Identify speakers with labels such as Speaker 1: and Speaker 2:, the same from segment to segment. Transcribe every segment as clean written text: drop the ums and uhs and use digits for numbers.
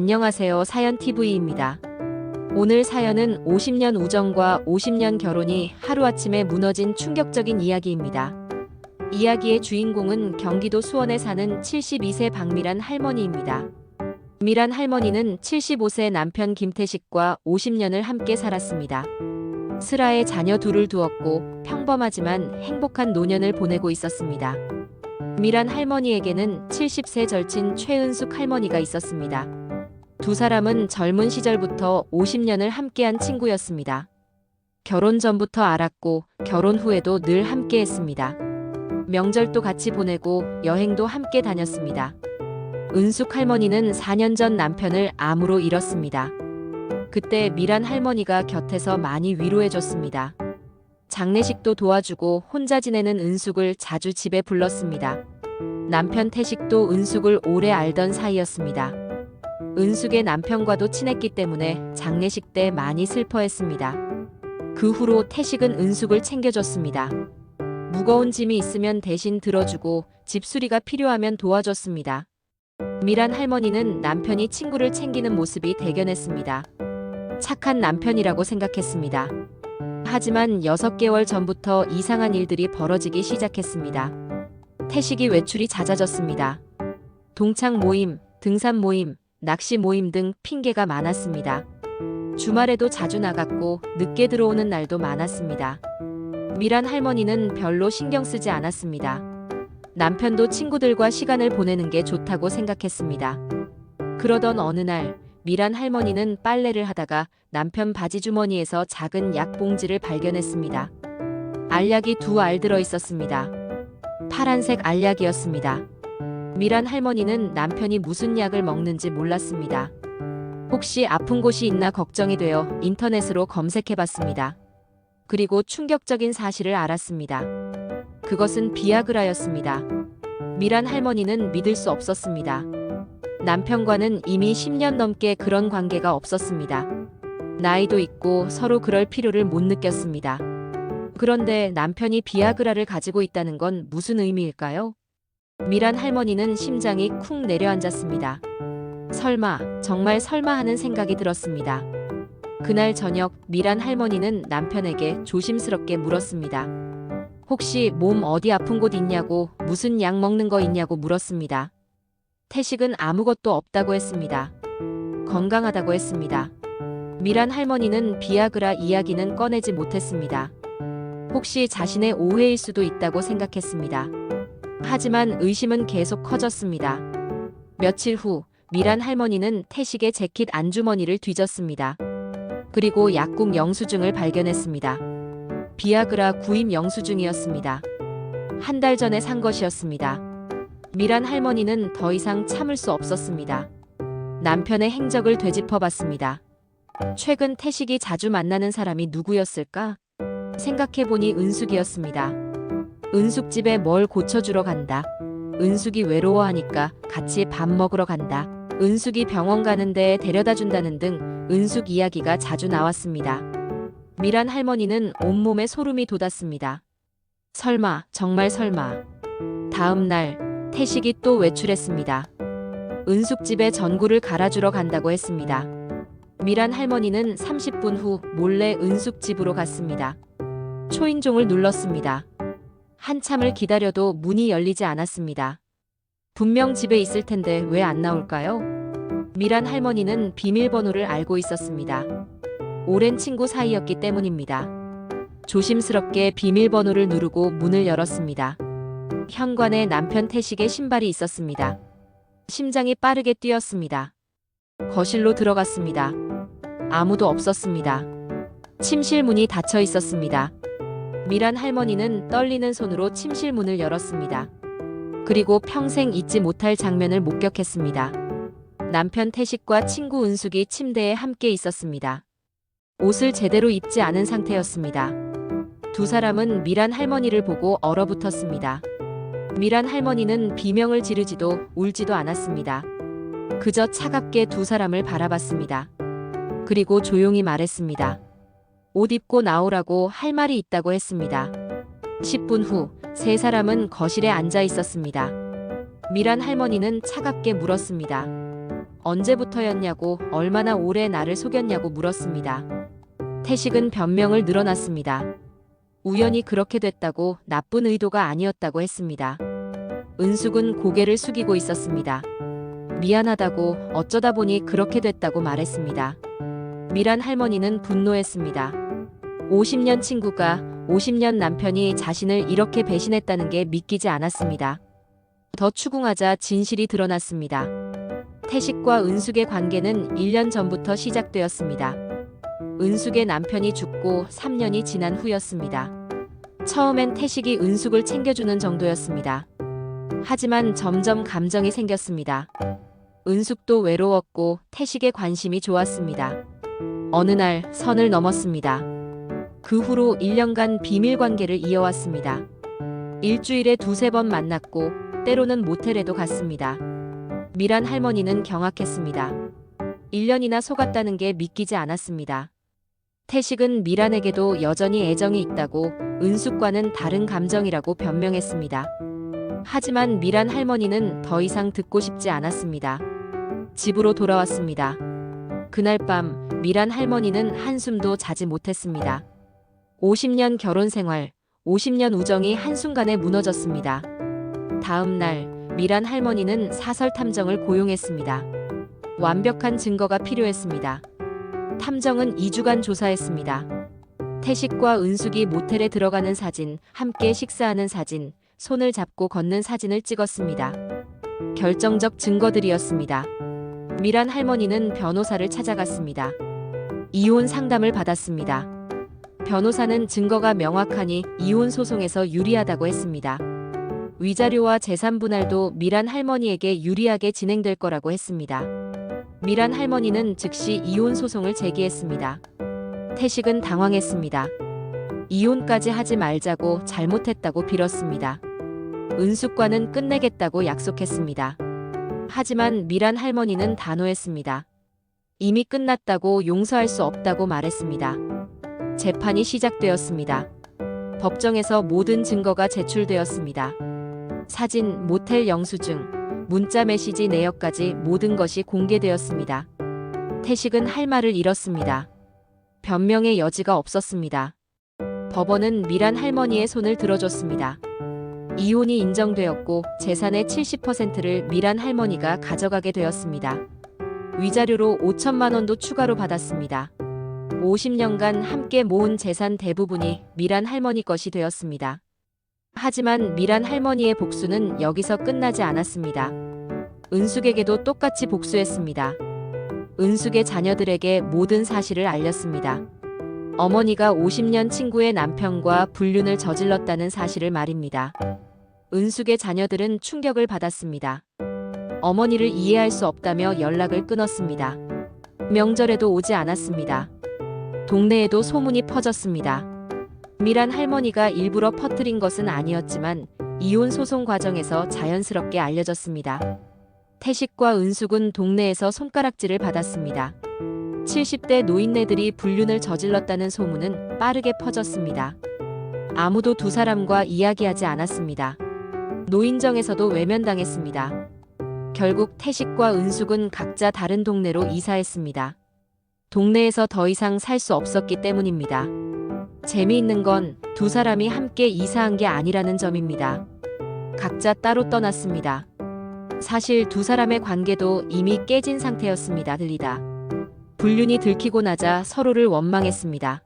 Speaker 1: 안녕하세요. 사연TV입니다. 오늘 사연은 50년 우정과 50년 결혼이 하루아침에 무너진 충격적인 이야기입니다. 이야기의 주인공은 경기도 수원에 사는 72세 박미란 할머니입니다. 미란 할머니는 75세 남편 김태식과 50년을 함께 살았습니다. 슬하에 자녀 둘을 두었고 평범하지만 행복한 노년을 보내고 있었습니다. 미란 할머니에게는 70세 절친 최은숙 할머니가 있었습니다. 두 사람은 젊은 시절부터 50년을 함께한 친구였습니다. 결혼 전부터 알았고 결혼 후에도 늘 함께했습니다. 명절도 같이 보내고 여행도 함께 다녔습니다. 은숙 할머니는 4년 전 남편을 암으로 잃었습니다. 그때 미란 할머니가 곁에서 많이 위로해줬습니다. 장례식도 도와주고 혼자 지내는 은숙을 자주 집에 불렀습니다. 남편 태식도 은숙을 오래 알던 사이였습니다. 은숙의 남편과도 친했기 때문에 장례식 때 많이 슬퍼했습니다. 그 후로 태식은 은숙을 챙겨줬습니다. 무거운 짐이 있으면 대신 들어주고 집수리가 필요하면 도와줬습니다. 미란 할머니는 남편이 친구를 챙기는 모습이 대견했습니다. 착한 남편이라고 생각했습니다. 하지만 6개월 전부터 이상한 일들이 벌어지기 시작했습니다. 태식이 외출이 잦아졌습니다. 동창 모임, 등산 모임, 낚시 모임 등 핑계가 많았습니다. 주말에도 자주 나갔고 늦게 들어오는 날도 많았습니다. 미란 할머니는 별로 신경 쓰지 않았습니다. 남편도 친구들과 시간을 보내는 게 좋다고 생각했습니다. 그러던 어느 날 미란 할머니는 빨래를 하다가 남편 바지 주머니에서 작은 약 봉지를 발견했습니다. 알약이 2알 들어 있었습니다. 파란색 알약이었습니다. 미란 할머니는 남편이 무슨 약을 먹는지 몰랐습니다. 혹시 아픈 곳이 있나 걱정이 되어 인터넷으로 검색해봤습니다. 그리고 충격적인 사실을 알았습니다. 그것은 비아그라였습니다. 미란 할머니는 믿을 수 없었습니다. 남편과는 이미 10년 넘게 그런 관계가 없었습니다. 나이도 있고 서로 그럴 필요를 못 느꼈습니다. 그런데 남편이 비아그라를 가지고 있다는 건 무슨 의미일까요? 미란 할머니는 심장이 쿵 내려앉았습니다. 설마, 정말 설마 하는 생각이 들었습니다. 그날 저녁 미란 할머니는 남편에게 조심스럽게 물었습니다. 혹시 몸 어디 아픈 곳 있냐고, 무슨 약 먹는 거 있냐고 물었습니다. 태식은 아무것도 없다고 했습니다. 건강하다고 했습니다. 미란 할머니는 비아그라 이야기는 꺼내지 못했습니다. 혹시 자신의 오해일 수도 있다고 생각했습니다. 하지만 의심은 계속 커졌습니다. 며칠 후 미란 할머니는 태식의 재킷 안주머니를 뒤졌습니다. 그리고 약국 영수증을 발견했습니다. 비아그라 구입 영수증이었습니다. 한 달 전에 산 것이었습니다. 미란 할머니는 더 이상 참을 수 없었습니다. 남편의 행적을 되짚어봤습니다. 최근 태식이 자주 만나는 사람이 누구였을까? 생각해보니 은숙이었습니다. 은숙 집에 뭘 고쳐주러 간다. 은숙이 외로워하니까 같이 밥 먹으러 간다. 은숙이 병원 가는데 데려다 준다는 등 은숙 이야기가 자주 나왔습니다. 미란 할머니는 온몸에 소름이 돋았습니다. 설마, 정말 설마. 다음 날 태식이 또 외출했습니다. 은숙 집에 전구를 갈아주러 간다고 했습니다. 미란 할머니는 30분 후 몰래 은숙 집으로 갔습니다. 초인종을 눌렀습니다. 한참을 기다려도 문이 열리지 않았습니다. 분명 집에 있을 텐데 왜 안 나올까요? 미란 할머니는 비밀번호를 알고 있었습니다. 오랜 친구 사이였기 때문입니다. 조심스럽게 비밀번호를 누르고 문을 열었습니다. 현관에 남편 태식의 신발이 있었습니다. 심장이 빠르게 뛰었습니다. 거실로 들어갔습니다. 아무도 없었습니다. 침실 문이 닫혀 있었습니다. 미란 할머니는 떨리는 손으로 침실 문을 열었습니다. 그리고 평생 잊지 못할 장면을 목격했습니다. 남편 태식과 친구 은숙이 침대에 함께 있었습니다. 옷을 제대로 입지 않은 상태였습니다. 두 사람은 미란 할머니를 보고 얼어붙었습니다. 미란 할머니는 비명을 지르지도 울지도 않았습니다. 그저 차갑게 두 사람을 바라봤습니다. 그리고 조용히 말했습니다. 옷 입고 나오라고 할 말이 있다고 했습니다. 10분 후 세 사람은 거실에 앉아 있었습니다. 미란 할머니는 차갑게 물었습니다. 언제부터였냐고, 얼마나 오래 나를 속였냐고 물었습니다. 태식은 변명을 늘어놨습니다. 우연히 그렇게 됐다고, 나쁜 의도가 아니었다고 했습니다. 은숙은 고개를 숙이고 있었습니다. 미안하다고, 어쩌다 보니 그렇게 됐다고 말했습니다. 미란 할머니는 분노했습니다. 50년 친구가, 50년 남편이 자신을 이렇게 배신했다는 게 믿기지 않았습니다. 더 추궁하자 진실이 드러났습니다. 태식과 은숙의 관계는 1년 전부터 시작되었습니다. 은숙의 남편이 죽고 3년이 지난 후였습니다. 처음엔 태식이 은숙을 챙겨주는 정도였습니다. 하지만 점점 감정이 생겼습니다. 은숙도 외로웠고 태식의 관심이 좋았습니다. 어느 날 선을 넘었습니다. 그 후로 1년간 비밀 관계를 이어왔습니다. 일주일에 2~3번 만났고 때로는 모텔에도 갔습니다. 미란 할머니는 경악했습니다. 1년이나 속았다는 게 믿기지 않았습니다. 태식은 미란에게도 여전히 애정이 있다고, 은숙과는 다른 감정이라고 변명했습니다. 하지만 미란 할머니는 더 이상 듣고 싶지 않았습니다. 집으로 돌아왔습니다. 그날 밤 미란 할머니는 한숨도 자지 못했습니다. 50년 결혼 생활, 50년 우정이 한순간에 무너졌습니다. 다음 날 미란 할머니는 사설 탐정을 고용했습니다. 완벽한 증거가 필요했습니다. 탐정은 2주간 조사했습니다. 태식과 은숙이 모텔에 들어가는 사진, 함께 식사하는 사진, 손을 잡고 걷는 사진을 찍었습니다. 결정적 증거들이었습니다. 미란 할머니는 변호사를 찾아갔습니다. 이혼 상담을 받았습니다. 변호사는 증거가 명확하니 이혼 소송에서 유리하다고 했습니다. 위자료와 재산 분할도 미란 할머니에게 유리하게 진행될 거라고 했습니다. 미란 할머니는 즉시 이혼 소송을 제기했습니다. 태식은 당황했습니다. 이혼까지 하지 말자고, 잘못했다고 빌었습니다. 은숙과는 끝내겠다고 약속했습니다. 하지만 미란 할머니는 단호했습니다. 이미 끝났다고, 용서할 수 없다고 말했습니다. 재판이 시작되었습니다. 법정에서 모든 증거가 제출되었습니다. 사진, 모텔 영수증, 문자 메시지 내역까지 모든 것이 공개되었습니다. 태식은 할 말을 잃었습니다. 변명의 여지가 없었습니다. 법원은 미란 할머니의 손을 들어줬습니다. 이혼이 인정되었고 재산의 70%를 미란 할머니가 가져가게 되었습니다. 위자료로 5천만 원도 추가로 받았습니다. 50년간 함께 모은 재산 대부분이 미란 할머니 것이 되었습니다. 하지만 미란 할머니의 복수는 여기서 끝나지 않았습니다. 은숙에게도 똑같이 복수했습니다. 은숙의 자녀들에게 모든 사실을 알렸습니다. 어머니가 50년 친구의 남편과 불륜을 저질렀다는 사실을 말입니다. 은숙의 자녀들은 충격을 받았습니다. 어머니를 이해할 수 없다며 연락을 끊었습니다. 명절에도 오지 않았습니다. 동네에도 소문이 퍼졌습니다. 미란 할머니가 일부러 퍼뜨린 것은 아니었지만 이혼 소송 과정에서 자연스럽게 알려졌습니다. 태식과 은숙은 동네에서 손가락질을 받았습니다. 70대 노인네들이 불륜을 저질렀다는 소문은 빠르게 퍼졌습니다. 아무도 두 사람과 이야기하지 않았습니다. 노인정에서도 외면당했습니다. 결국 태식과 은숙은 각자 다른 동네로 이사했습니다. 동네에서 더 이상 살 수 없었기 때문입니다. 재미있는 건 두 사람이 함께 이사한 게 아니라는 점입니다. 각자 따로 떠났습니다. 사실 두 사람의 관계도 이미 깨진 상태였습니다. 들리다. 불륜이 들키고 나자 서로를 원망했습니다.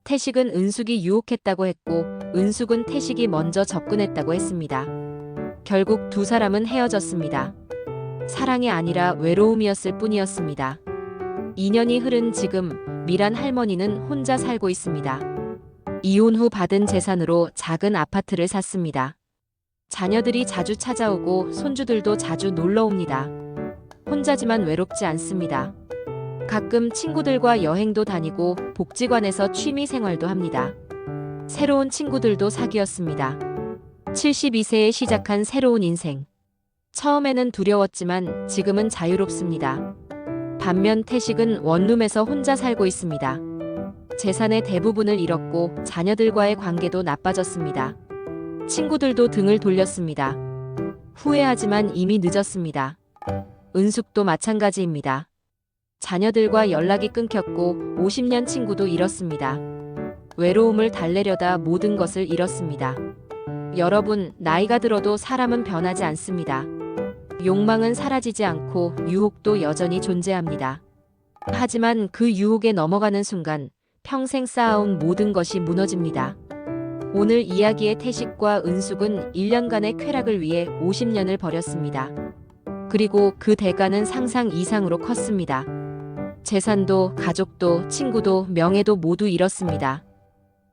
Speaker 1: 태식은 은숙이 유혹했다고 했고 은숙은 태식이 먼저 접근했다고 했습니다. 결국 두 사람은 헤어졌습니다. 사랑이 아니라 외로움이었을 뿐이었습니다. 2년이 흐른 지금 미란 할머니는 혼자 살고 있습니다. 이혼 후 받은 재산으로 작은 아파트를 샀습니다. 자녀들이 자주 찾아오고 손주들도 자주 놀러 옵니다. 혼자지만 외롭지 않습니다. 가끔 친구들과 여행도 다니고 복지관에서 취미 생활도 합니다. 새로운 친구들도 사귀었습니다. 72세에 시작한 새로운 인생. 처음에는 두려웠지만 지금은 자유롭습니다. 반면 태식은 원룸에서 혼자 살고 있습니다. 재산의 대부분을 잃었고 자녀들과의 관계도 나빠졌습니다. 친구들도 등을 돌렸습니다. 후회하지만 이미 늦었습니다. 은숙도 마찬가지입니다. 자녀들과 연락이 끊겼고 50년 친구도 잃었습니다. 외로움을 달래려다 모든 것을 잃었습니다. 여러분, 나이가 들어도 사람은 변하지 않습니다. 욕망은 사라지지 않고 유혹도 여전히 존재합니다. 하지만 그 유혹에 넘어가는 순간 평생 쌓아온 모든 것이 무너집니다. 오늘 이야기의 태식과 은숙은 1년간의 쾌락을 위해 50년을 버렸습니다. 그리고 그 대가는 상상 이상으로 컸습니다. 재산도, 가족도, 친구도, 명예도 모두 잃었습니다.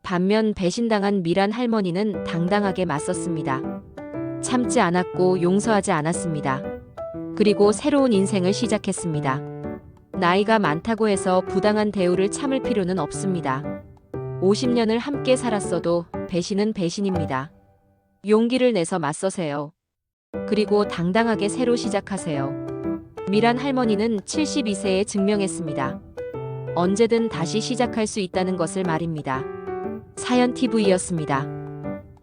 Speaker 1: 반면 배신당한 미란 할머니는 당당하게 맞섰습니다. 참지 않았고 용서하지 않았습니다. 그리고 새로운 인생을 시작했습니다. 나이가 많다고 해서 부당한 대우를 참을 필요는 없습니다. 50년을 함께 살았어도 배신은 배신입니다. 용기를 내서 맞서세요. 그리고 당당하게 새로 시작하세요. 미란 할머니는 72세에 증명했습니다. 언제든 다시 시작할 수 있다는 것을 말입니다. 사연TV였습니다.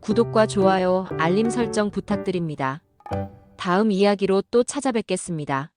Speaker 1: 구독과 좋아요, 알림 설정 부탁드립니다. 다음 이야기로 또 찾아뵙겠습니다.